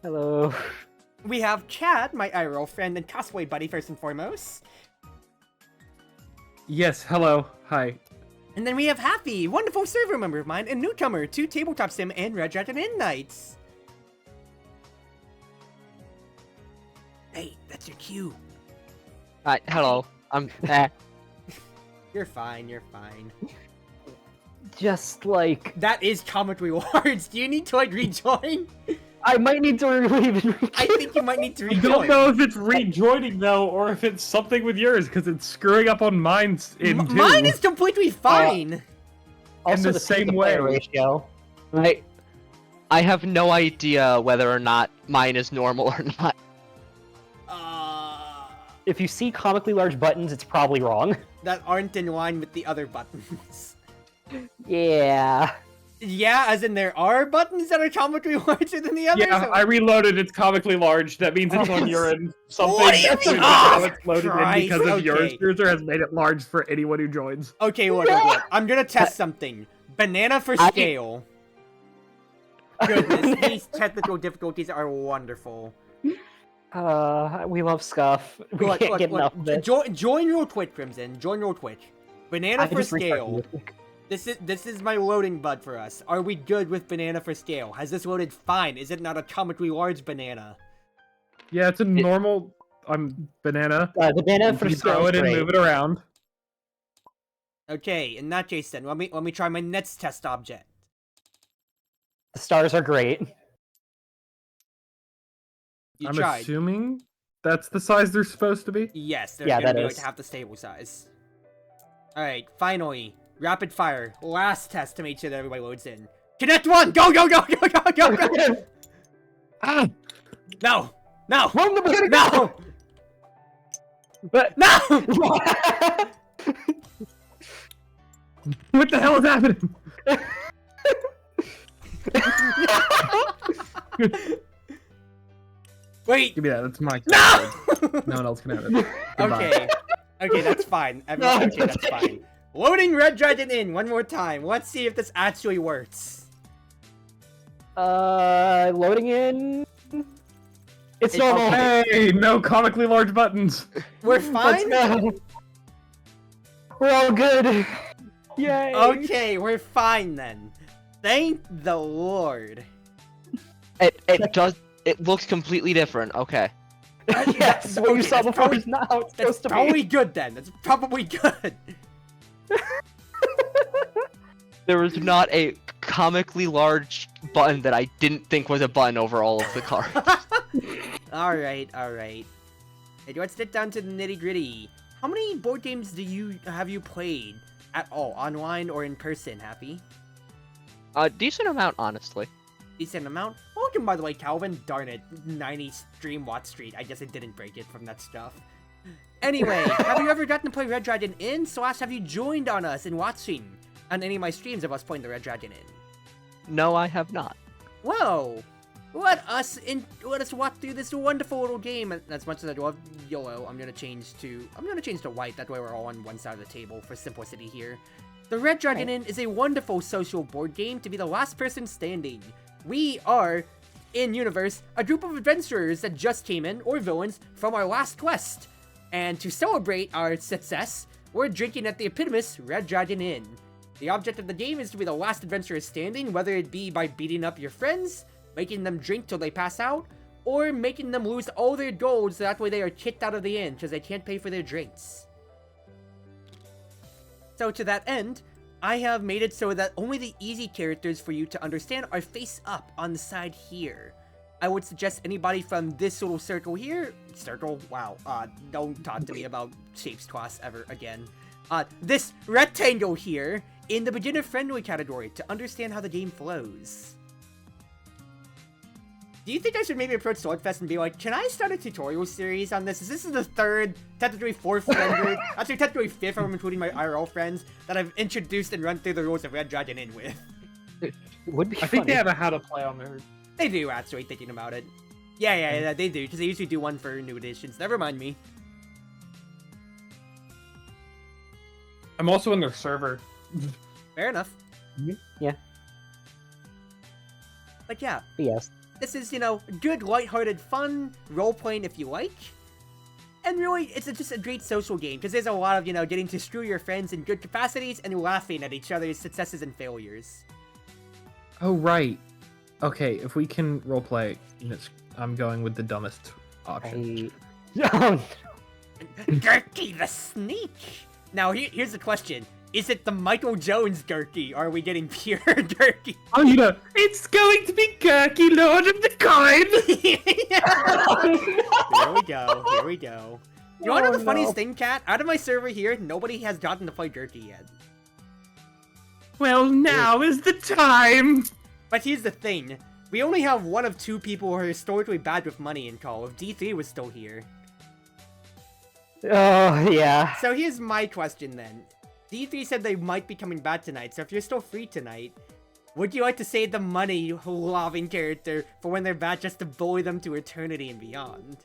Hello. We have Chad, my IRL friend and cosplay buddy, first and foremost. Yes, hello. Hi. And then we have Happy, wonderful server member of mine and newcomer to Tabletop Sim and Red Dragon Inn Nights. Hey, that's your cue. Hi, hello. I'm You're fine, you're fine. Just like That is Comic Rewards. Do you need to like rejoin? I might need to leave. I think you might need to I rejoin. don't know if it's rejoining though, or if it's something with yours, because it's screwing up on mine's in too. Mine is completely fine. Also, in the same way. player ratio. I have no idea whether or not mine is normal or not. If you see comically large buttons, it's probably wrong. That aren't in line with the other buttons. Yeah. Yeah, as in there are buttons that are comically larger than the others? Yeah, I reloaded. It's comically large. That means it's on your end. Something What do you that's mean? how Oh, it's loaded Christ, in because of yours. okay. Yours has made it large for anyone who joins. Okay, look. I'm gonna test something. Banana for scale. Goodness, these technical difficulties are wonderful. We love Scuff. We can't get enough of it. Join real quick, Crimson. Join real quick. Banana I for just restarted scale. it. This is my loading bud for us. Are we good with banana for scale? Has this loaded fine? Is it not a comically large banana? Yeah, it's a normal banana. The banana for You scale throw is it and great. move it around. Okay, in that case then, let me try my next test object. The stars are great. You I'm tried. assuming that's the size they're supposed to be. Yes, they're Yeah, gonna that be is. like half the stable size. Alright, finally. Rapid fire. Last test to make sure that everybody loads in. Connect one! Go, go, go, go, go, go, go! Ah! No! No! Run the beginning! No! But No! What the hell is happening? Wait! Give me that. That's my. No! No one else can have it. Goodbye. Okay. Okay, that's fine. Okay, that's fine. Loading Red Dragon in one more time. Let's see if this actually works. loading in. It's normal. Hey, no comically large buttons. We're Let's fine? go. We're all good. Yay. Okay, we're fine then. Thank the Lord. It looks completely different. Okay. Yes, what you saw that's before probably- is not how it's That's supposed to probably be. good then. That's probably good. There was not a comically large button that I didn't think was a button over all of the cards. Alright, alright. Hey, let's get down to the nitty gritty. How many board games have you played at all, online or in person, Happy? A decent amount, honestly. Decent amount. Welcome, by the way, Calvin. Darn it, 90 Stream Watt Street. I guess I didn't break it from that stuff. Anyway, have you ever gotten to play Red Dragon Inn? / have you joined on us in watching on any of my streams of us playing the Red Dragon Inn? No, I have not. Whoa! Let us walk through this wonderful little game. And as much as I love YOLO, I'm gonna change to white. That way we're all on one side of the table for simplicity here. The Red Dragon Inn is a wonderful social board game to be the last person standing. We are, in universe, a group of adventurers that just came in, or villains, from our last quest. And to celebrate our success, we're drinking at the eponymous Red Dragon Inn. The object of the game is to be the last adventurer standing, whether it be by beating up your friends, making them drink till they pass out, or making them lose all their gold so that way they are kicked out of the inn because they can't pay for their drinks. So to that end, I have made it so that only the easy characters for you to understand are face up on the side here. I would suggest anybody from this little circle here, wow, don't talk to me about shapes class ever again. This rectangle here in the beginner friendly category to understand how the game flows. Do you think I should maybe approach Swordfest and be like, can I start a tutorial series on this? This is the third, technically fourth member, actually technically fifth if I'm including my IRL friends, that I've introduced and run through the rules of Red Dragon Inn with. It would be I think funny. they have a how to play on there. They do, actually, thinking about it. Yeah, they do, because they usually do one for new editions. Never mind me. I'm also in their server. Fair enough. Yeah. But yeah, Yes. This is, you know, good, lighthearted fun, role-playing if you like. And really, it's just a great social game, because there's a lot of, you know, getting to screw your friends in good capacities and laughing at each other's successes and failures. Oh, right. Okay, if we can roleplay, I'm going with the dumbest option. Gurky the Sneak! Now, here's the question. Is it the Michael Jones Gurky, or are we getting pure Gurky? Oh, you know, it's going to be Gurky, Lord of the Coin! Here we go, here we go. You wanna know the funniest thing, Kat? Out of my server here, nobody has gotten to play Gurky yet. Well, now is the time! But here's the thing. We only have one of two people who are historically bad with money in Call if D3 was still here. Oh, yeah. So here's my question then. D3 said they might be coming back tonight, so if you're still free tonight, would you like to save the money-loving character for when they're back just to bully them to eternity and beyond?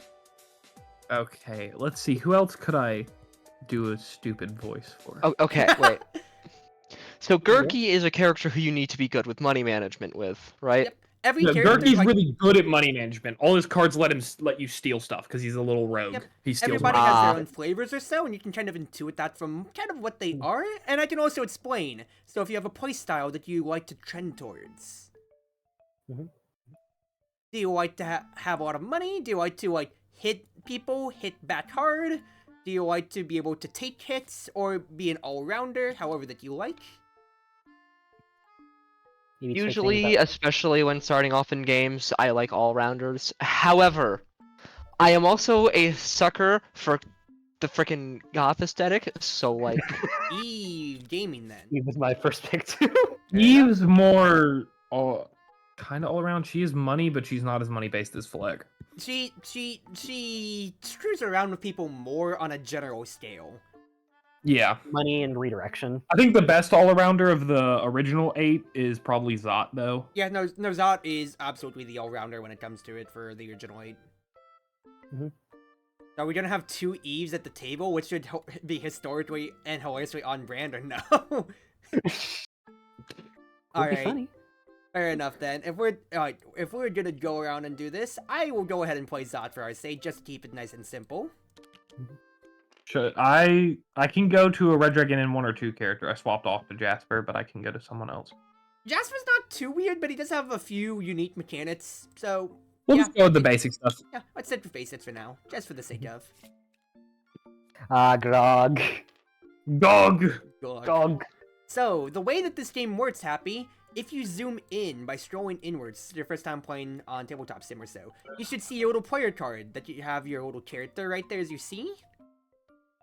Okay, let's see. Who else could I do a stupid voice for? Oh, okay, wait. So Gurky is a character who you need to be good with money management with, right? Yep. Every Yeah, character, Gurky's like, really good at money management. All his cards let you steal stuff because he's a little rogue. Yep. He steals everybody money. has their own flavors or so, and you can kind of intuit that from kind of what they are, and I can also explain. So if you have a playstyle that you like to trend towards. Mhm. Do you like to have a lot of money? Do you like to, like, hit people, hit back hard? Do you like to be able to take hits, or be an all-rounder, however that you like? Usually, especially when starting off in games, I like all-rounders. However, I am also a sucker for the frickin' goth aesthetic, so like... Eve gaming then. He was my first pick too. Eve's more kind of all around. She is money, but she's not as money based as Fleck. She screws around with people more on a general scale. Yeah, Money and redirection. I think the best all arounder of the original 8 is probably Zot, though. Yeah, no, Zot is absolutely the all-rounder when it comes to it for the original 8. Mhm. Are we gonna have two Eves at the table, which should be historically and hilariously on brand, or no? Alright, Funny. fair enough then. If we're gonna go around and do this, I will go ahead and play Zot for our sake, just to keep it nice and simple. Should I can go to a Red Dragon in 1 or 2 character. I swapped off to Jasper, but I can go to someone else. Jasper's not too weird, but he does have a few unique mechanics, so... We'll yeah, just go with the basic stuff. Yeah, let's stick with basics for now, just for the sake of. Grog. Dog! Dog. So, the way that this game works, Happy, if you zoom in by scrolling inwards, your first time playing on Tabletop Sim or so, you should see your little player card that you have your little character right there as you see.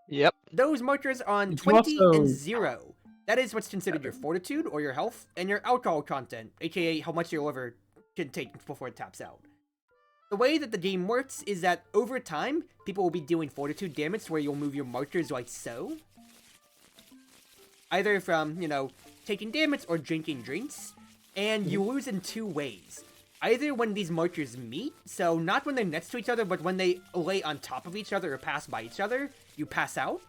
Yep. Those markers are on It's 20 also- and 0. That is what's considered your fortitude or your health, and your alcohol content, aka how much your liver can take before it taps out. The way that the game works is that over time, people will be doing fortitude damage where you'll move your markers like so. Either from, you know, taking damage or drinking drinks, and you lose in two ways. Either when these markers meet, so not when they're next to each other, but when they lay on top of each other or pass by each other, you pass out.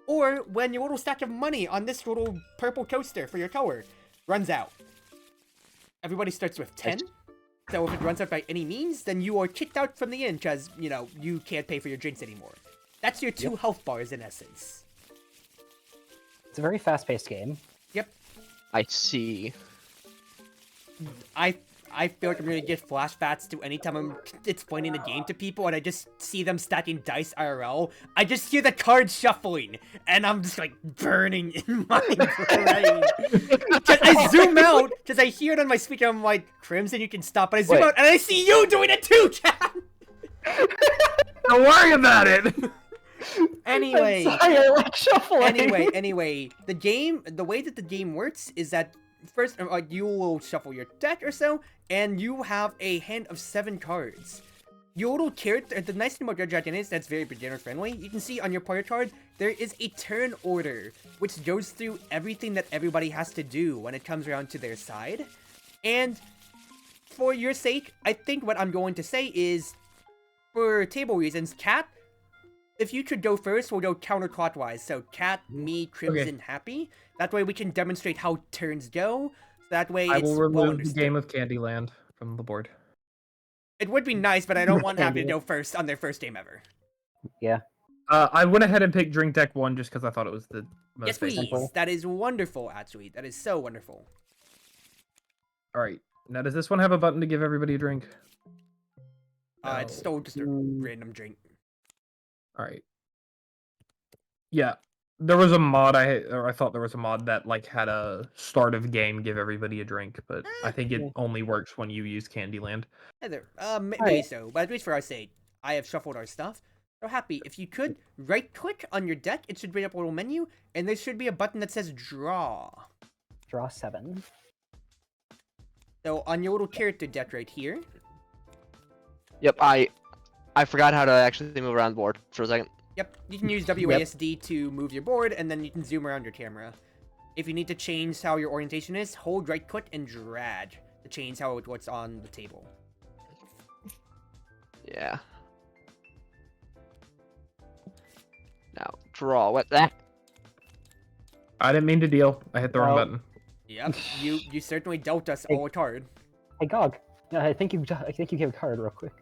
Or when your little stack of money on this little purple coaster for your tower runs out. Everybody starts with 10. So if it runs out by any means, then you are kicked out from the inn because, you know, you can't pay for your drinks anymore. That's your 2 health bars in essence. It's a very fast-paced game. Yep. I see. I feel like I'm gonna get flashbacks to anytime I'm explaining the game to people and I just see them stacking dice IRL. I just hear the cards shuffling and I'm just like burning in my brain. Cause I zoom out because I hear it on my speaker. I'm like, Crimson, you can stop. But I zoom out and I see you doing it too, Chad. Don't worry about it! Anyway, Shuffling. anyway, the way that the game works is that first, like, you will shuffle your deck or so, and you have a hand of 7 cards. Your little character, the nice thing about Red Dragon is that's very beginner friendly. You can see on your player card, there is a turn order, which goes through everything that everybody has to do when it comes around to their side. And for your sake, I think what I'm going to say is, for table reasons, Kat, if you could go first, we'll go counterclockwise. So Kat, me, Crimson, Happy. That way we can demonstrate how turns go. So that way I it's will well remove the understood. game of Candyland from the board. It would be nice, but I don't want Happy to go first on their first game ever. Yeah. I went ahead and picked Drink Deck 1 just because I thought it was the most Yes, please. simple. That is wonderful, actually. That is so wonderful. All right. Now, does this one have a button to give everybody a drink? It's still just a random drink. All right. Yeah, there was a mod I thought there was a mod that like had a start of game give everybody a drink, but I think it only works when you use Candyland. Heather, maybe so, but at least for our sake, I have shuffled our stuff. So Happy, if you could right-click on your deck, it should bring up a little menu, and there should be a button that says Draw. Draw 7. So on your little character deck right here. Yep, I forgot how to actually move around the board for a second. Yep, you can use WASD to move your board, and then you can zoom around your camera. If you need to change how your orientation is, hold right-click and drag to change how it looks on the table. Yeah. Now, draw. What that? I didn't mean to deal. I hit the wrong button. Yep, you certainly dealt us all a card. Hey, Gog. No, I think you gave a card real quick.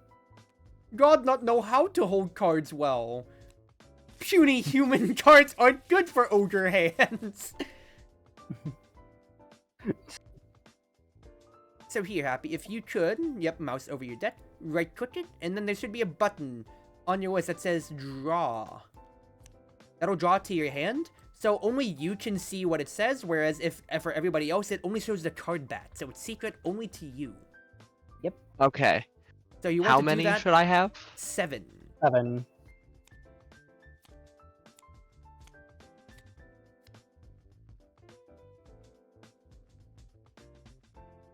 God not know how to hold cards well. Puny human cards aren't good for ogre hands. So here, Happy, if you could, mouse over your deck, right-click it, and then there should be a button on your list that says Draw. That'll draw to your hand, so only you can see what it says, whereas if for everybody else, it only shows the card back, so it's secret only to you. Yep. Okay. So you want How to many do that? should I have? 7. 7.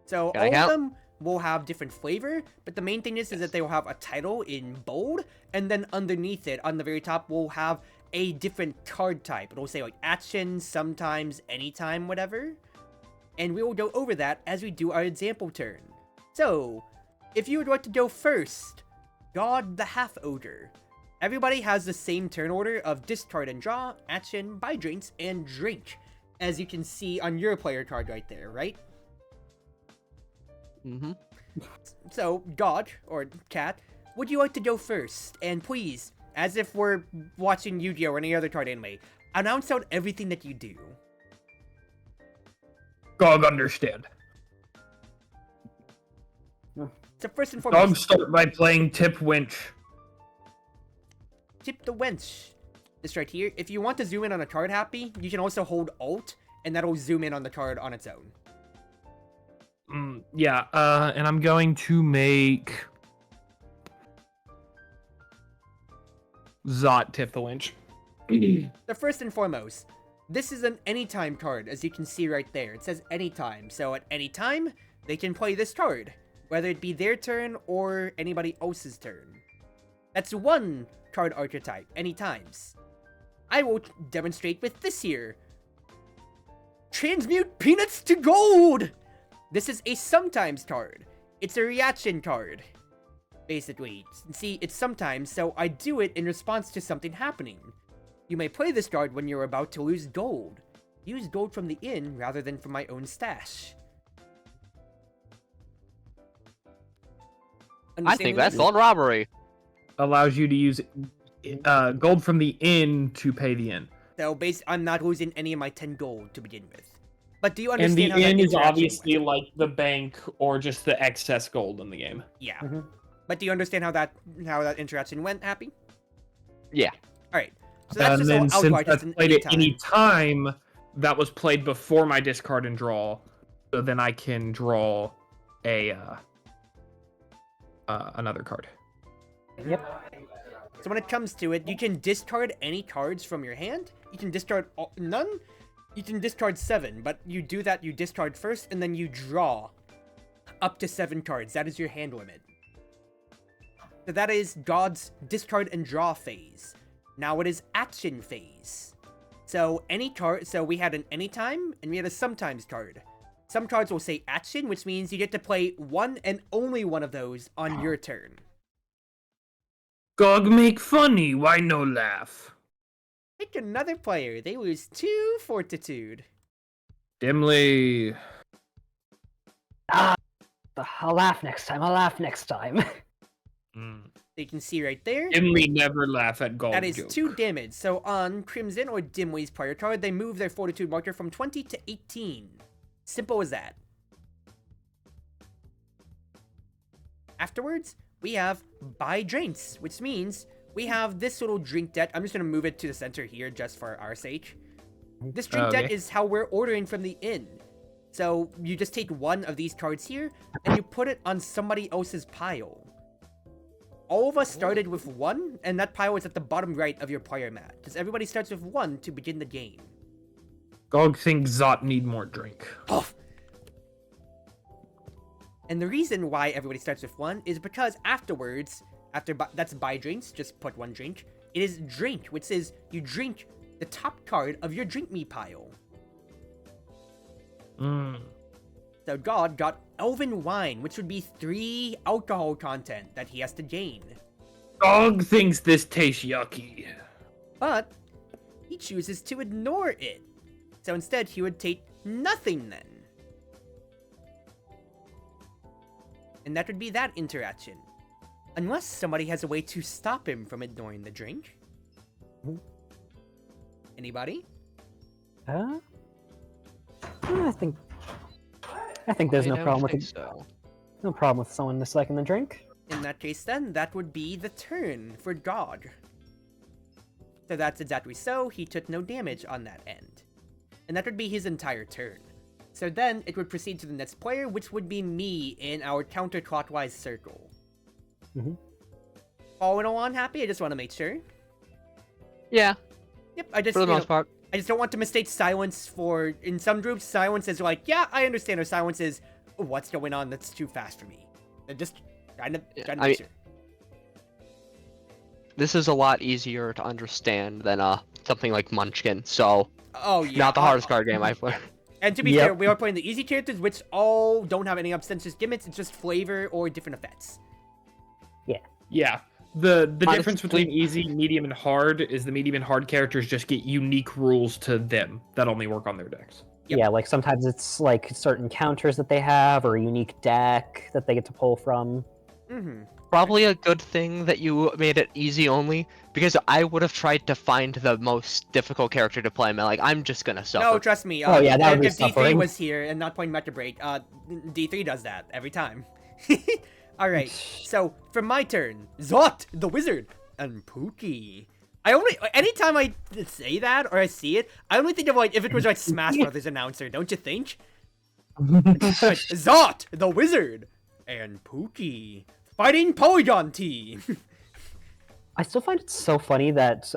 So Can I all count? of them will have different flavor, but the main thing is that they will have a title in bold, and then underneath it, on the very top, we'll have a different card type. It'll say like action, sometimes, anytime, whatever. And we will go over that as we do our example turn. So, if you would like to go first, God the Half Ogre. Everybody has the same turn order of discard and draw, action, buy drinks, and drink. As you can see on your player card right there, right? Mm-hmm. So, God, or Cat, would you like to go first? And please, as if we're watching Yu-Gi-Oh! Or any other card anime, announce out everything that you do. Gog understand. So first and foremost, Gog start by playing Tip Winch. Tip the Wench. This right here, if you want to zoom in on a card, Happy, you can also hold Alt, and that'll zoom in on the card on its own. Yeah, and I'm going to make Zot Tip the Winch. So first and foremost, this is an anytime card, as you can see right there. It says anytime, so at any time, they can play this card, whether it be their turn or anybody else's turn. That's one card archetype, anytimes. I will demonstrate with this here. Transmute Peanuts to Gold! This is a sometimes card. It's a reaction card. Basically, see, it's sometimes, so I do it in response to something happening. You may play this card when you're about to lose gold. Use gold from the inn rather than from my own stash. I think that's called robbery. Allows you to use gold from the inn to pay the inn. So I'm not losing any of my 10 gold to begin with. But do you And understand the how that inn is interaction obviously went? like the bank or just the excess gold in the game. Yeah. Mhm. But do you understand how that interaction went, Happy? Yeah. Alright. So that's And just then all since outright, that's just an played at anytime. any time, that was played before my discard and draw. So then I can draw a another card. Yep. So when it comes to it, you can discard any cards from your hand. You can discard none. You can discard 7, but you do that, you discard first, and then you draw up to 7 cards. That is your hand limit. So that is God's discard and draw phase. Now it is action phase. So any card, so we had an anytime, and we had a sometimes card. Some cards will say action, which means you get to play one and only one of those on your turn. Gog make funny, why no laugh? Pick another player. They lose 2 fortitude. Dimly. I'll laugh next time. So you can see right there. Dimly never laugh at gold. That is joke. 2 damage. So on Crimson or Dimway's prior card, they move their Fortitude marker from 20 to 18. Simple as that. Afterwards, we have buy drinks, which means we have this little drink deck. I'm just going to move it to the center here just for our sake. This drink deck is how we're ordering from the inn. So you just take one of these cards here and you put it on somebody else's pile. All of us started with 1, and that pile is at the bottom right of your player mat, because everybody starts with 1 to begin the game. Gog thinks Zot need more drink. Oh. And the reason why everybody starts with 1 is because afterwards, that's buy drinks, just put 1 drink, it is drink, which is you drink the top card of your drink me pile. So God got Elven Wine, which would be 3 alcohol content that he has to gain. Gog thinks this tastes yucky. But he chooses to ignore it. So instead, he would take nothing then. And that would be that interaction. Unless somebody has a way to stop him from ignoring the drink. Anybody? I think there's no problem with it. No problem with someone disliking the drink. In that case then, that would be the turn for God. So that's exactly so, he took no damage on that end. And that would be his entire turn. So then, it would proceed to the next player, which would be me in our counterclockwise circle. Following along happy? I just want to make sure. Yeah. Yep, I just, for the most part. I just don't want to mistake silence for, in some groups, silence is like, yeah, I understand, or silence is, what's going on, that's too fast for me. And just trying to make sure. This is a lot easier to understand than something like Munchkin, so yeah, not the hardest card game I've played. And to be fair, we are playing the easy characters, which all don't have any obstentious gimmicks, it's just flavor or different effects. Yeah. The difference between easy, medium, and hard is the medium and hard characters just get unique rules to them that only work on their decks. Yep. Yeah, like sometimes it's like certain counters that they have or a unique deck that they get to pull from. Probably a good thing that you made it easy only, because I would have tried to find the most difficult character to play. Like, I'm just gonna suffer. No, trust me. That would be if D3 suffering. was here and not playing Metro Break, D3 does that every time. Alright, so for my turn, Zot, the wizard, and Pookie. Anytime I say that or I see it, I only think of like if it was like Smash Brothers announcer, don't you think? Zot, the wizard, and Pookie, fighting Polygon team. I still find it so funny that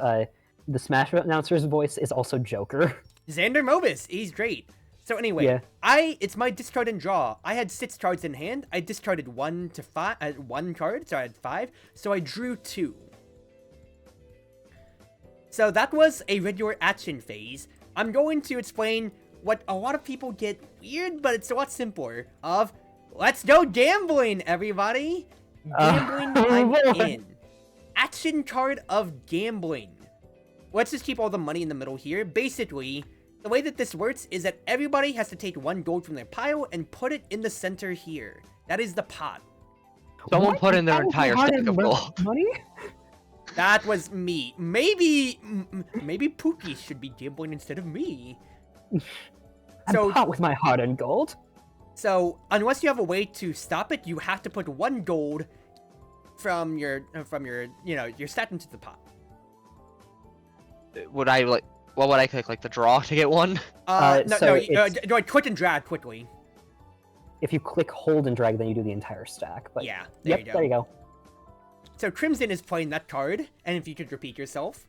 the Smash announcer's voice is also Joker. Xander Mobus, he's great. So anyway, it's my discard and draw. I had 6 cards in hand. I discarded 1 card, so I had 5. So I drew 2. So that was a regular action phase. I'm going to explain what a lot of people get weird, but it's a lot simpler. Let's go gambling, everybody. Gambling, I'm in. Action card of gambling. Let's just keep all the money in the middle here. Basically, the way that this works is that everybody has to take 1 gold from their pile and put it in the center here. That is the pot. Someone put in their entire stack of gold. Money? That was me. Maybe Pookie should be gambling instead of me. I'm pot with my hard-earned gold. So, unless you have a way to stop it, you have to put 1 gold from your your stat into the pot. Would I like? What would I click? Like the draw to get 1? Do I click and drag quickly? If you click hold and drag, then you do the entire stack. But yeah, there you go. So Crimson is playing that card, and if you could repeat yourself.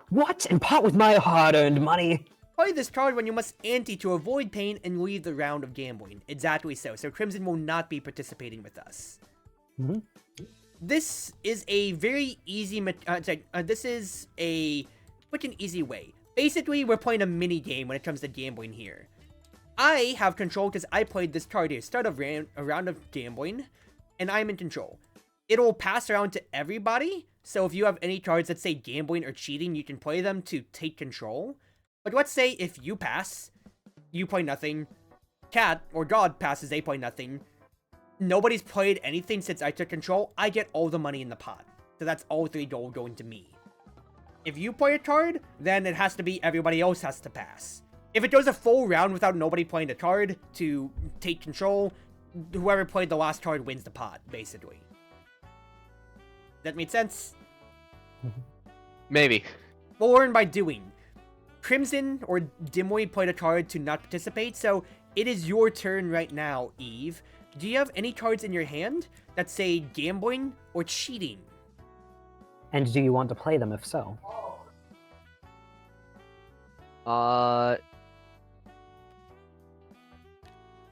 What? And pot with my hard-earned money? Play this card when you must ante to avoid pain and leave the round of gambling. Exactly so. So Crimson will not be participating with us. This is a very easy, this is a quick and easy way. Basically, we're playing a mini game when it comes to gambling here. I have control because I played this card here. Start a round of gambling, and I'm in control. It'll pass around to everybody, so if you have any cards that say gambling or cheating, you can play them to take control. But let's say if you pass, you play nothing, Cat or God passes, they play nothing. nobody's played anything since I took control, I get all the money in the pot. So that's all 3 gold going to me. If you play a card, then it has to be everybody else has to pass. If it goes a full round without nobody playing a card to take control, whoever played the last card wins the pot, basically. That made sense? Maybe. We'll learn by doing. Crimson or Dimway played a card to not participate, so it is your turn right now, Eve. Do you have any cards in your hand that say gambling or cheating? And do you want to play them if so? A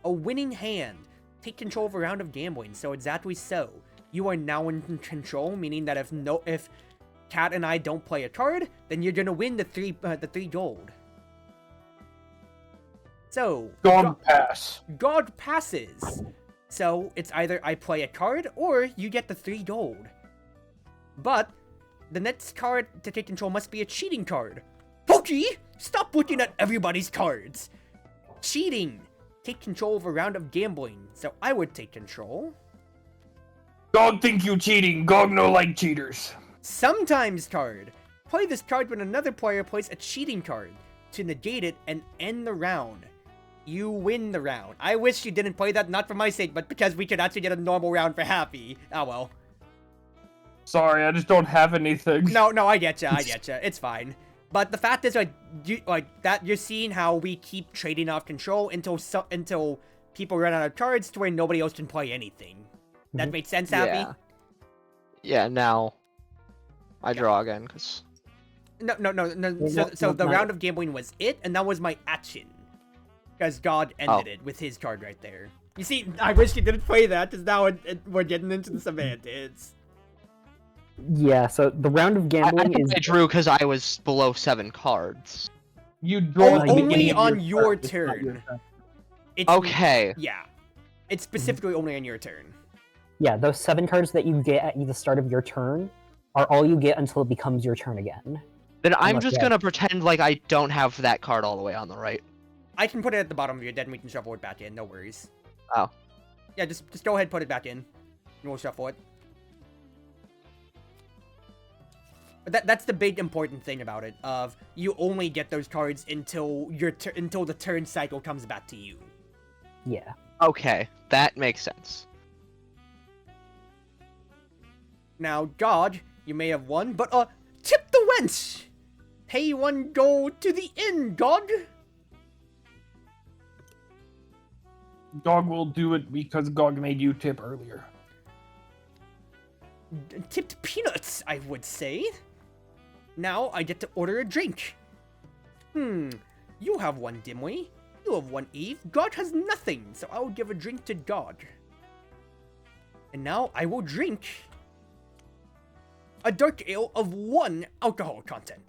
winning hand. Take control of a round of gambling, so exactly so. You are now in control, meaning that if Kat and I don't play a card, then you're gonna win the 3 gold. So God pass. God passes. So it's either I play a card or you get the 3 gold. But the next card to take control must be a cheating card. Pokey! Stop looking at everybody's cards! Cheating! Take control of a round of gambling, so I would take control. Dog think you cheating. Gog no like cheaters. Sometimes card. Play this card when another player plays a cheating card to negate it and end the round. You win the round. I wish you didn't play that, not for my sake, but because we could actually get a normal round for Happy. Oh well. Sorry, I just don't have anything. No, I getcha. It's fine. But the fact is, you're seeing how we keep trading off control until people run out of cards to where nobody else can play anything. That makes sense, Happy? Yeah, now I draw again, because... No. So the round of gambling was it, and that was my action. Because God ended it with his card right there. You see, I wish you didn't play that, because now we're getting into the semantics. Yeah, so the round of gambling is... I drew because I was below 7 cards. You draw at the only beginning of on your It's not your turn. turn. It's, Okay. Yeah. It's specifically only on your turn. Yeah, those 7 cards that you get at the start of your turn are all you get until it becomes your turn again. Then I'm Unless just you gonna pretend like I don't have that card all the way on the right. I can put it at the bottom of your deck and we can shuffle it back in, no worries. Oh. Yeah, just go ahead and put it back in. And we'll shuffle it. But that's the big important thing about it, of you only get those cards until until the turn cycle comes back to you. Yeah. Okay, that makes sense. Now, God, you may have won, but tip the wench! Pay 1 gold to the inn, God! Dog will do it because Gog made you tip earlier. Tipped peanuts, I would say. Now I get to order a drink. You have 1 Dimway. You have 1 Eve. God has nothing, so I will give a drink to God. And now I will drink a dark ale of 1 alcohol content.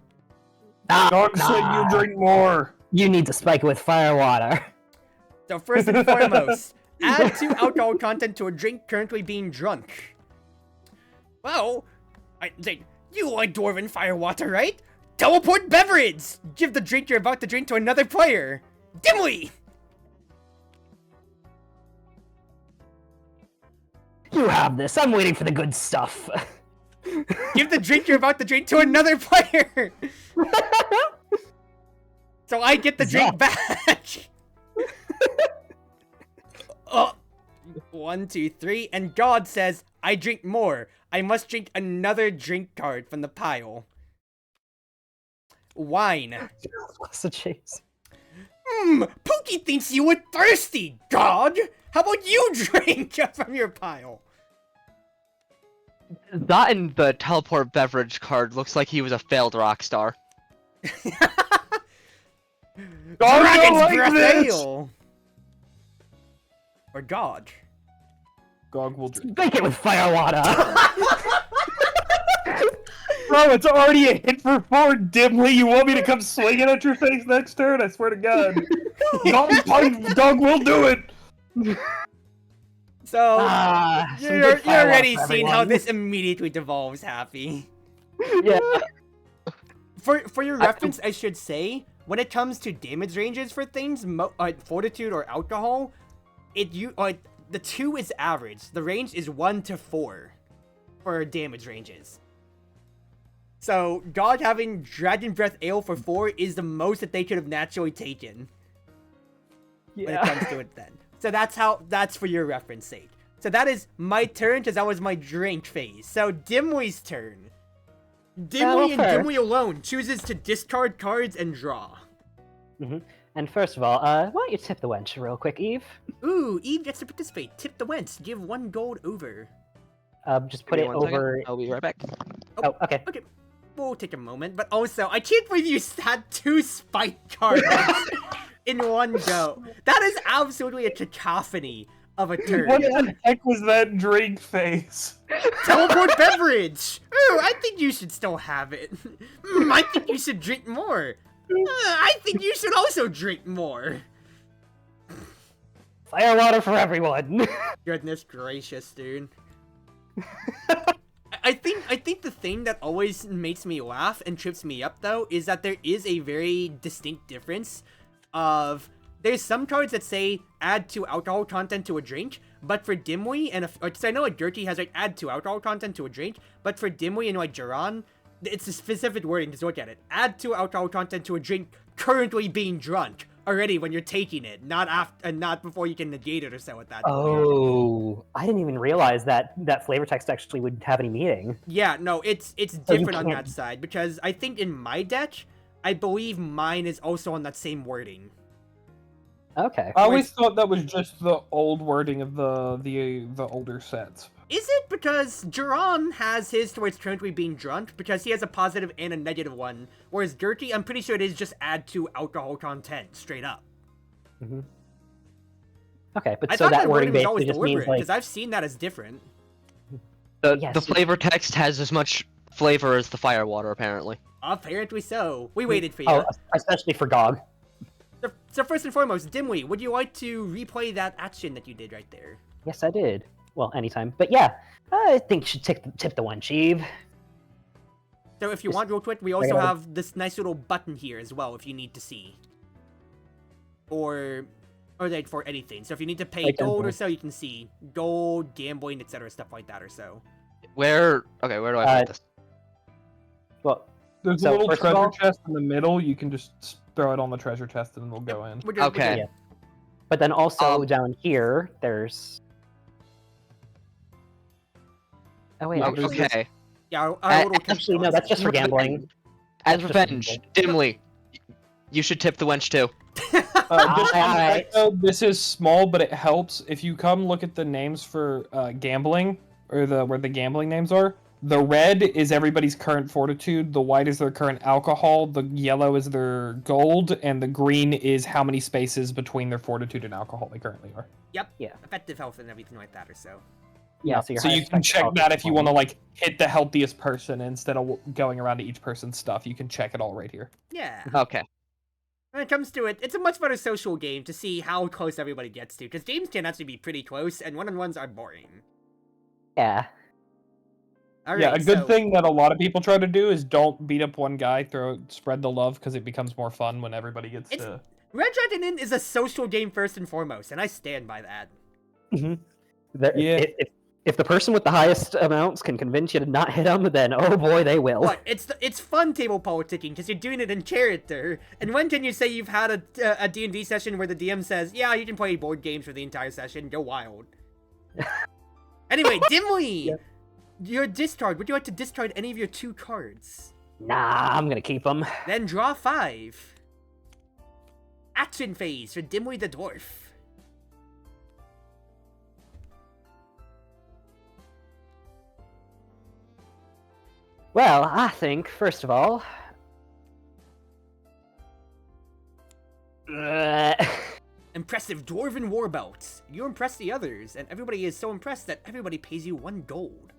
Dog said you drink more. You need to spike it with firewater. So first and foremost, add 2 alcohol content to a drink currently being drunk. Well, I think you like Dwarven Firewater, right? Teleport beverage! Give the drink you're about to drink to another player. Dimly! You have this. I'm waiting for the good stuff. Give the drink you're about to drink to another player! So I get the drink back! 1, 2, 3, and God says, I drink more. I must drink another drink card from the pile. Wine. What's the chase? Pookie thinks you were thirsty, God! How about you drink from your pile? That and the teleport beverage card looks like he was a failed rock star. Dragon's Breath Ale! Or God. Gog will drink. Spike it with firewater. Bro, it's already a hit for 4, Dimly. You want me to come swinging at your face next turn? I swear to God. Dog will do it. So, some you're good firewater already for seeing how everyone. this immediately devolves, Happy. Yeah. For your reference, I should say, when it comes to damage ranges for things, Fortitude or Alcohol, the 2 is average. The range is 1 to 4 for damage ranges. So, God having Dragon Breath Ale for 4 is the most that they could have naturally taken. When it comes to it then. So that's for your reference sake. So that is my turn, because that was my drink phase. So Dimwey's turn. Dimwey and Dimwey alone chooses to discard cards and draw. And first of all, why don't you tip the wench real quick, Eve? Ooh, Eve gets to participate. Tip the wench. Give 1 gold over. Just put it over... I'll be right back. Oh, okay. Okay. We'll take a moment. But also, I can't believe you had 2 spike cards in one go. That is absolutely a cacophony of a turn. What the heck was that drink face? Teleport beverage! Ooh, I think you should still have it. I think you should drink more. I think you should also drink more. Fire water for everyone! Goodness gracious, dude. I think the thing that always makes me laugh and trips me up, though, is that there is a very distinct difference of... There's some cards that say, add 2 alcohol content to a drink, but for Dimwey, and because I know like Dirty has like, add 2 alcohol content to a drink, but for Dimwey and like Jiran, it's a specific wording, just look at it. Add 2 alcohol content to a drink currently being drunk, already when you're taking it, not after, and not before you can negate it or so at that point. Oh, I didn't even realize that flavor text actually would have any meaning. Yeah, no, it's different on that side, because I think in my deck, I believe mine is also on that same wording. Okay. I always thought that was just the old wording of the older sets. Is it? Because Jiran has his towards currently being drunk, because he has a positive and a negative one, whereas Dirty, I'm pretty sure it is just add 2 alcohol content, straight up. Okay, but I so thought that wording was basically always just means deliberate, like... because I've seen that as different. The flavor text has as much flavor as the fire water, apparently. Apparently so. We waited for you. Oh, especially for GOG. So first and foremost, Dimwey, would you like to replay that action that you did right there? Yes, I did. Well, anytime. But yeah, I think you should tip the one, Chief. So if you want real quick, we also have this nice little button here as well if you need to see. Or like for anything. So if you need to pay gold or so, you can see gold, gambling, etc. stuff like that or so. Where do I put this? Well, there's a little treasure chest in the middle. You can just throw it on the treasure chest and it'll go in. Okay. Yeah. But then also down here, there's... Oh wait, okay. Yeah, actually no, that's just for gambling. As revenge, Dimly, you should tip the wench too. This is small, but it helps. If you come look at the names for gambling, or where the gambling names are, the red is everybody's current fortitude, the white is their current alcohol, the yellow is their gold, and the green is how many spaces between their fortitude and alcohol they currently are. Yep. Yeah. Effective health and everything like that or so. Yeah, so you can check that if you want to like hit the healthiest person instead of going around to each person's stuff. You can check it all right here. Yeah. Okay. When it comes to it, it's a much better social game to see how close everybody gets to, because games can actually be pretty close, and one-on-ones are boring. Yeah. All right, yeah, a good thing that a lot of people try to do is don't beat up one guy, spread the love, because it becomes more fun when everybody gets to... Red Dragon Inn is a social game first and foremost, and I stand by that. If the person with the highest amounts can convince you to not hit them, then oh boy, they will. What? It's fun table politicking because you're doing it in character. And when can you say you've had a D&D session where the DM says, "Yeah, you can play board games for the entire session. Go wild." Anyway, Dimly, your discard. Would you like to discard any of your 2 cards? Nah, I'm gonna keep them. Then draw 5. Action phase for Dimly the Dwarf. Well, I think, first of all... Impressive Dwarven Warbelts. You impress the others, and everybody is so impressed that everybody pays you 1 gold.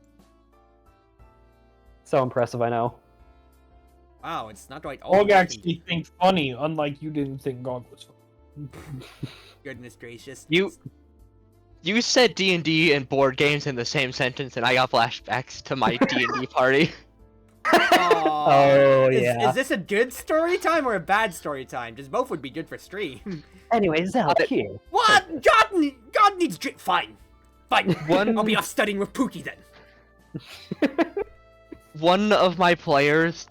So impressive, I know. Wow, it's not like... Gog actually thinks funny, unlike you didn't think Gog was funny. Goodness gracious. You said D&D and board games in the same sentence, and I got flashbacks to my D&D party. Oh, yeah. Is this a good story time or a bad story time? Because both would be good for stream. Anyway, Zell, here. What? God needs drink. Fine. Fine. One- I'll be off studying with Pookie then. One of my players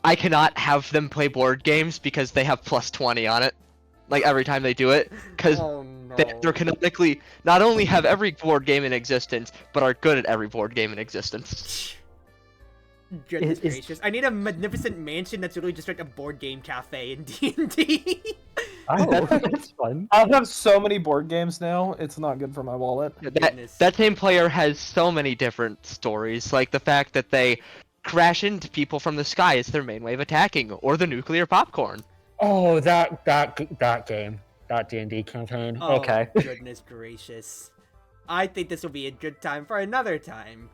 I cannot have them play board games because they have plus 20 on it. Like every time they do it. Because Oh no. they're canonically not only have every board game in existence, but are good at every board game in existence. Goodness Is- gracious. I need a magnificent mansion that's really just like a board game cafe in D&D. Oh, that's fun. I have so many board games now. It's not good for my wallet. Goodness. That same player has so many different stories, like the fact that they crash into people from the sky as their main way of attacking, or the nuclear popcorn. Oh, that game, that D&D campaign. Oh, Okay. goodness gracious. I think this will be a good time for another time.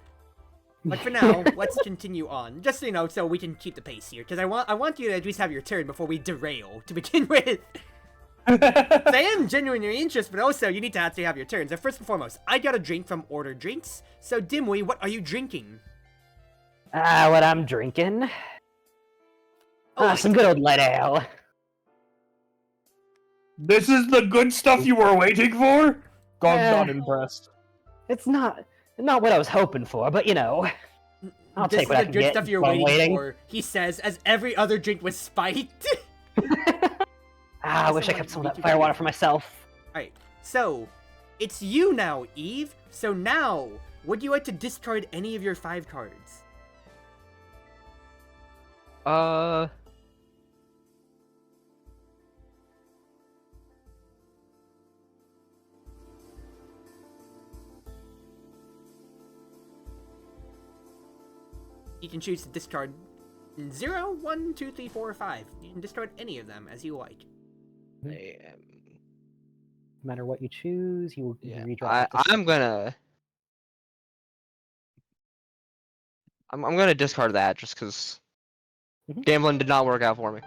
But for now, let's continue on. Just so you know, so we can keep the pace here. Because I want you to at least have your turn before we derail to begin with. I am genuinely interested, but also you need to actually have your turn. So first and foremost, I got a drink from Order Drinks. So Dimwee, what are you drinking? What I'm drinking? Oh, Some good old light ale. This is the good stuff you were waiting for? God's Yeah. not impressed. It's not what I was hoping for, but you know, I'll this take what I is can the good get stuff you're while I'm waiting for, he says, as every other drink was spiked. I wish I kept some of that firewater for myself. Alright, so, it's you now, Eve. So now, would you like to discard any of your 5 cards? You can choose to discard 0, 1, 2, 3, 4, or 5. You can discard any of them as you like. No matter what you choose, you will Yeah, redraw. I'm gonna discard that just because Mhm. gambling did not work out for me.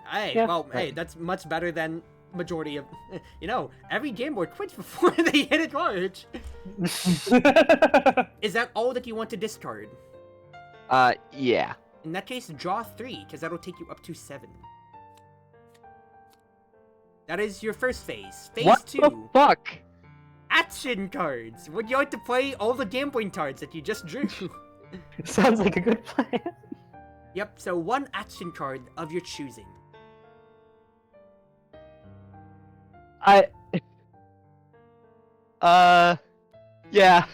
Hey, Yeah, well, hey, right. that's much better than majority of... You know, every game board quits before they hit it large. Is that all that you want to discard? Yeah. In that case, draw 3, because that'll take you up to 7. That is your first phase. Phase What 2, the fuck? action cards. Would you like to play all the gambling cards that you just drew? Sounds like a good plan. Yep, so 1 action card of your choosing. Yeah.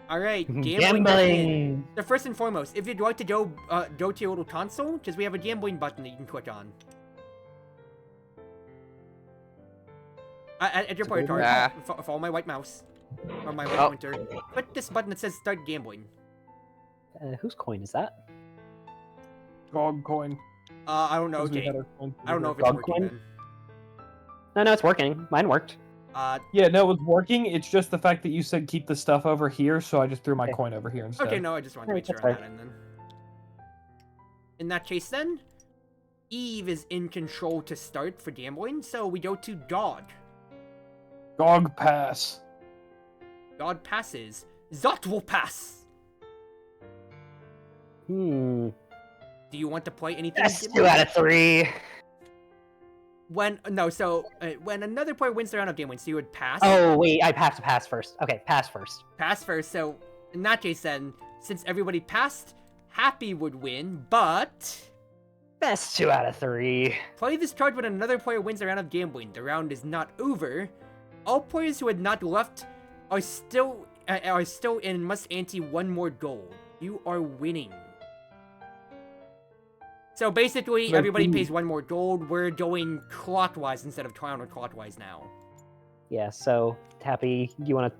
Alright, Gambling. gambling. So first and foremost, if you'd like to go to your little console, because we have a gambling button that you can click on. At your player card, Ah. follow my white mouse. Or my white Oh. pointer. Click this button that says start gambling. Whose coin is that? Gog coin. I don't know, Gives me okay. better coin. I don't know if it's Dog working coin? then. No, it's working. Mine worked. Yeah, no, it was working. It's just the fact that you said keep the stuff over here, so I just threw my Okay. coin over here instead. Okay, no, I just wanted to make Alright, sure on that's that end then. In that case then, Eve is in control to start for gambling, so we go to God. Gog pass. God passes. Zot will pass. Hmm. Do you want to play anything? That's gambling? 2 out of 3. When when another player wins the round of gambling, so you would pass. Oh wait, I have to pass first. Okay, pass first. Pass first. So in that case, then, since everybody passed, Happy would win. But That's 2 out of 3. play this card when another player wins a round of gambling. The round is not over. All players who had not left are still in and must ante 1 more gold. You are winning. So basically, Like, everybody ooh. pays 1 more gold. We're going clockwise instead of counterclockwise now. Yeah. So Tappy, you want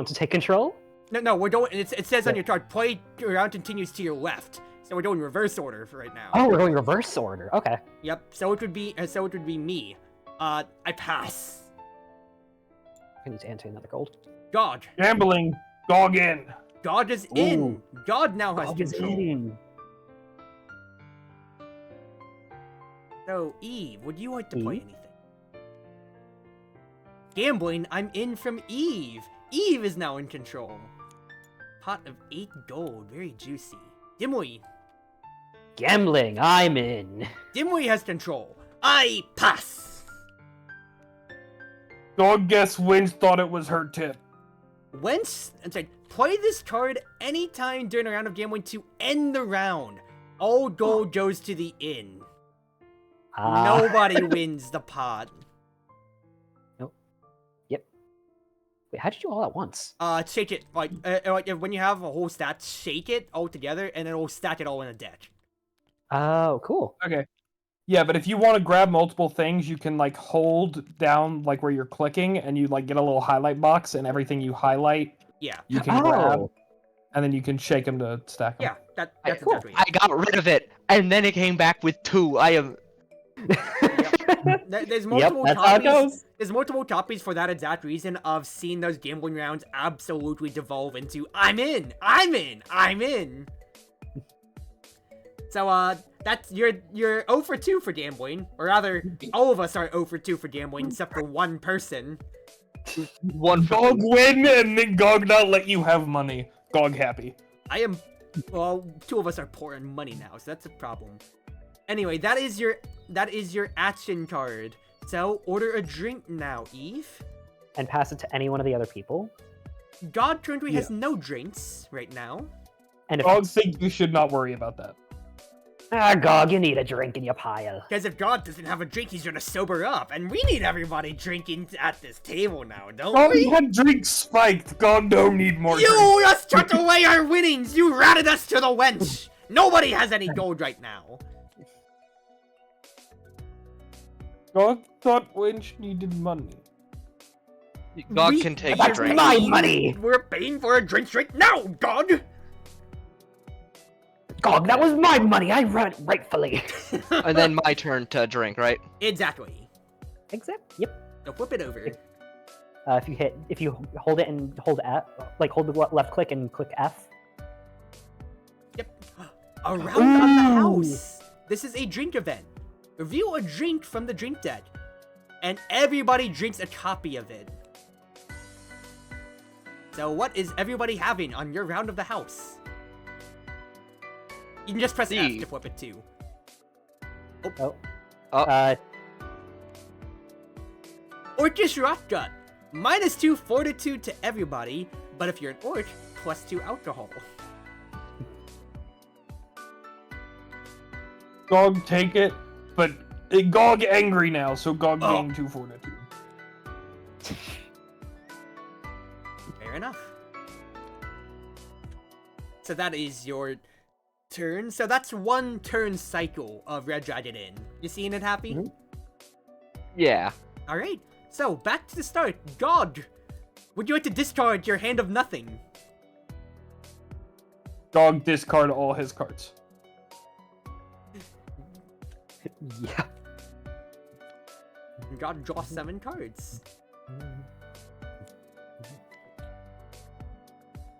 to take control? No, we're going. It says on Yeah. your card, play round continues to your left. So we're doing reverse order for right now. Oh, we're going reverse order. Okay. Yep. So it would be me. I pass. I need to enter another gold. God. Gambling. Gog in. God is in. Ooh. God now has Gog is control. in. So Eve, would you like to play Eve? anything? Gambling. I'm in from Eve. Eve is now in control. Pot of 8 gold. Very juicy. Dimwee. Gambling. I'm in. Dimwee has control. I pass. Dog guess wins thought it was her tip. Play this card anytime during a round of gambling to end the round. All gold goes to the inn. Nobody wins the pot. Nope. Yep. Wait, how'd you do all at once? Shake it, like when you have a whole stat, shake it all together, and it'll stack it all in a deck. Oh, cool. Okay. Yeah, but if you want to grab multiple things, you can like hold down like where you're clicking, and you like get a little highlight box, and everything you highlight, Yeah. you can grab, and then you can shake them to stack them. Yeah, that's cool. exactly it. I got rid of it, and then it came back with 2. I am. There's multiple that's how it copies. goes. There's multiple copies for that exact reason of seeing those gambling rounds absolutely devolve into I'm in. So that's you're 0 for 2 for gambling, or rather, all of us are 0 for 2 for gambling except for one person. One Gog win, and then Gog not let you have money. Gog happy. Well, 2 of us are poor in money now, so that's a problem. Anyway, that is your action card. So order a drink now, Eve. And pass it to any one of the other people. God currently has no drinks right now. And if Gog think you should not worry about that. Gog, you need a drink in your pile. Because if God doesn't have a drink, he's gonna sober up, and we need everybody drinking at this table now, don't Gog we? had drinks spiked. Gog don't need more drinks. You just took away our winnings! You ratted us to the wench! Nobody has any gold right now. Gog thought Winch needed money. God can take the That's drink. my money! We're paying for a drink right now, God! Gog, that was my money! I ran it rightfully! And then my turn to drink, right? Exactly. Yep. So flip it over. If you hold it and hold F, like hold the left click and click F. Yep. Around the house. This is a drink event. Reveal a drink from the drink deck, and everybody drinks a copy of it. So what is everybody having on your round of the house? You can just press F to flip it too. Orcish Rockgut. -2 fortitude to everybody, but if you're an orc, +2 alcohol. Gog take it, but Gog angry now, so Gog gained 2 fortitude. Fair enough. So that is your turn. So that's 1 turn cycle of Red Dragon Inn. You seeing it, Happy? Mm-hmm. Yeah. Alright, so back to the start. God, would you like to discard your hand of nothing? Gog discard all his cards. Yeah. God draw 7 cards.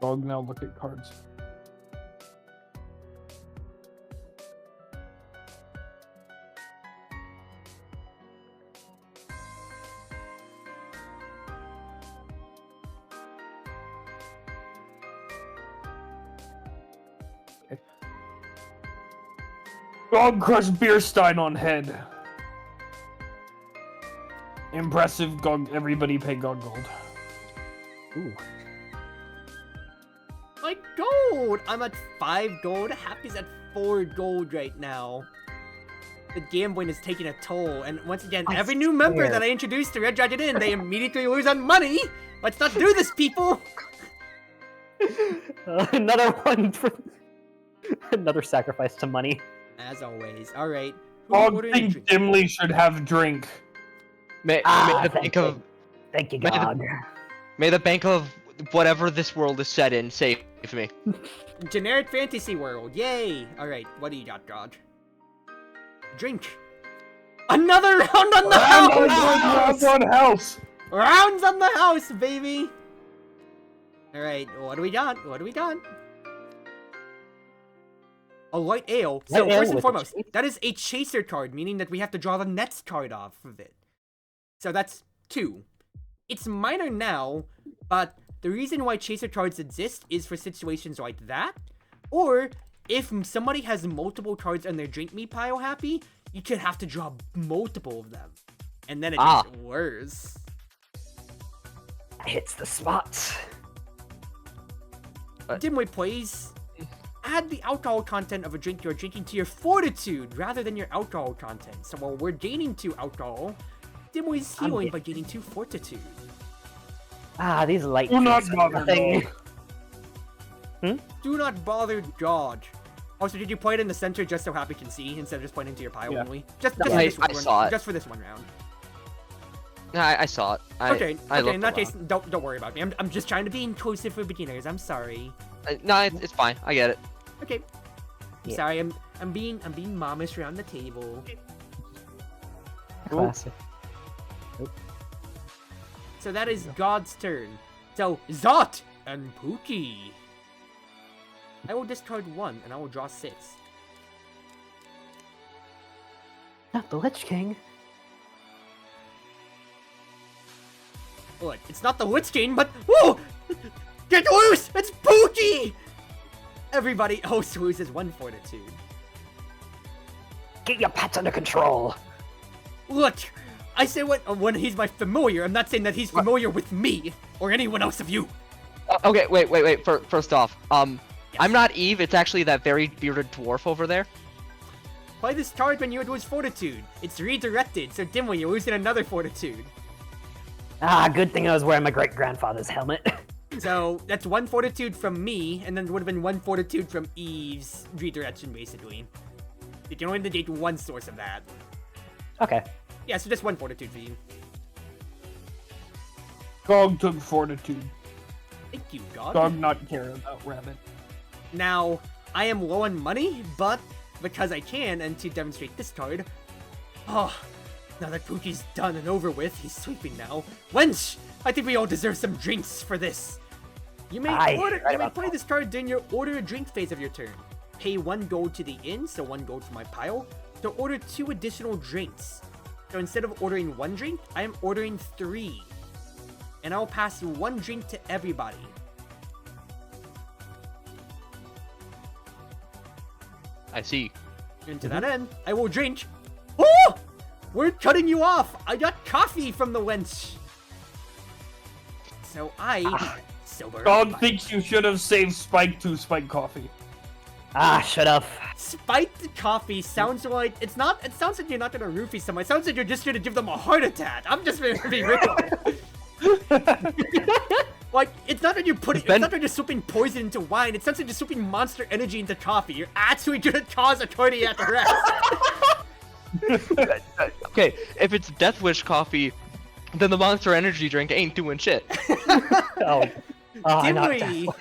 Gog now look at cards. Gog crushed Beerstein on head. Impressive, Gog. Everybody pay Gog gold. Ooh. My gold! I'm at 5 gold. Happy's at 4 gold right now. The gambling is taking a toll, and once again, every new member that I introduce to Red Dragon Inn, they immediately lose on money! Let's not do this, people! Another one for... Another sacrifice to money. As always. Alright. Gog think Dimly should have drink. May the bank of... Thank you, God. May the bank of whatever this world is set in save me. Generic fantasy world. Yay! Alright, what do you got, God? Drink. Another round on the house! Rounds on house! Rounds on the house, baby! Alright, what do we got? What do we got? A light ale. So, first and foremost, that is a chaser card, meaning that we have to draw the next card off of it. So that's 2. It's minor now, but the reason why chaser cards exist is for situations like that, or if somebody has multiple cards on their drink me pile, Happy, you could have to draw multiple of them. And then it gets worse. Hits the spot. Dimway plays, add the alcohol content of a drink you're drinking to your fortitude rather than your alcohol content. So while we're gaining 2 alcohol, Dimway's healing by gaining 2 fortitude. Ah, these light Do not drinks are bother, nothing. Do not bother dodge. Also, did you play it in the center just so Happy can see instead of just pointing to your pile only? Just for I this one, saw it. Just for this one round. No, I saw it. Okay, I in that looked case, don't worry about me. I'm just trying to be inclusive for beginners. I'm sorry. No, it's fine. I get it. Okay. Yeah. Sorry, I'm being mamish around the table. Classic. So that is God's turn. So Zot and Pookie. I will discard 1 and I will draw 6. Not the Lich King. Look, it's not the Lich King, but whoa! Get loose! It's Pookie! Everybody else loses 1 fortitude. Get your pets under control. Look, I say when he's my familiar. I'm not saying that he's familiar with me or anyone else of you. Okay, wait. First off, I'm not Eve. It's actually that very bearded dwarf over there. Play this card when you lose fortitude. It's redirected, so Dimway, you're losing another fortitude. Ah, good thing I was wearing my great-grandfather's helmet. So that's 1 fortitude from me, and then it would have been 1 fortitude from Eve's redirection, basically. You can only negate 1 source of that. Okay. Yeah, so just 1 fortitude for you. Gog took fortitude. Thank you, God. Gog not care about rabbit. Now, I am low on money, but because I can, and to demonstrate this card, oh, now that Pookie's done and over with, he's sleeping now. Wench, I think we all deserve some drinks for this. You may play this card during your order a drink phase of your turn. Pay 1 gold to the inn, so 1 gold to my pile, to order 2 additional drinks. So instead of ordering 1 drink, I am ordering 3. And I'll pass 1 drink to everybody. I see. And to that end, I will drink. Oh! We're cutting you off! I got coffee from the wench! So sober. Gog thinks you should have saved Spike to Spike Coffee. Ah, shut up. Spiked coffee sounds like it sounds like you're not gonna roofie someone. It sounds like you're just gonna give them a heart attack. I'm just gonna be real. Like, it's not that it's not that you're swapping poison into wine. It sounds like you're swapping monster energy into coffee. You're actually gonna cause a cardiac arrest. Okay, if it's Death Wish coffee, then the Monster Energy drink ain't doing shit. Oh. Oh, I knocked Dimway, out.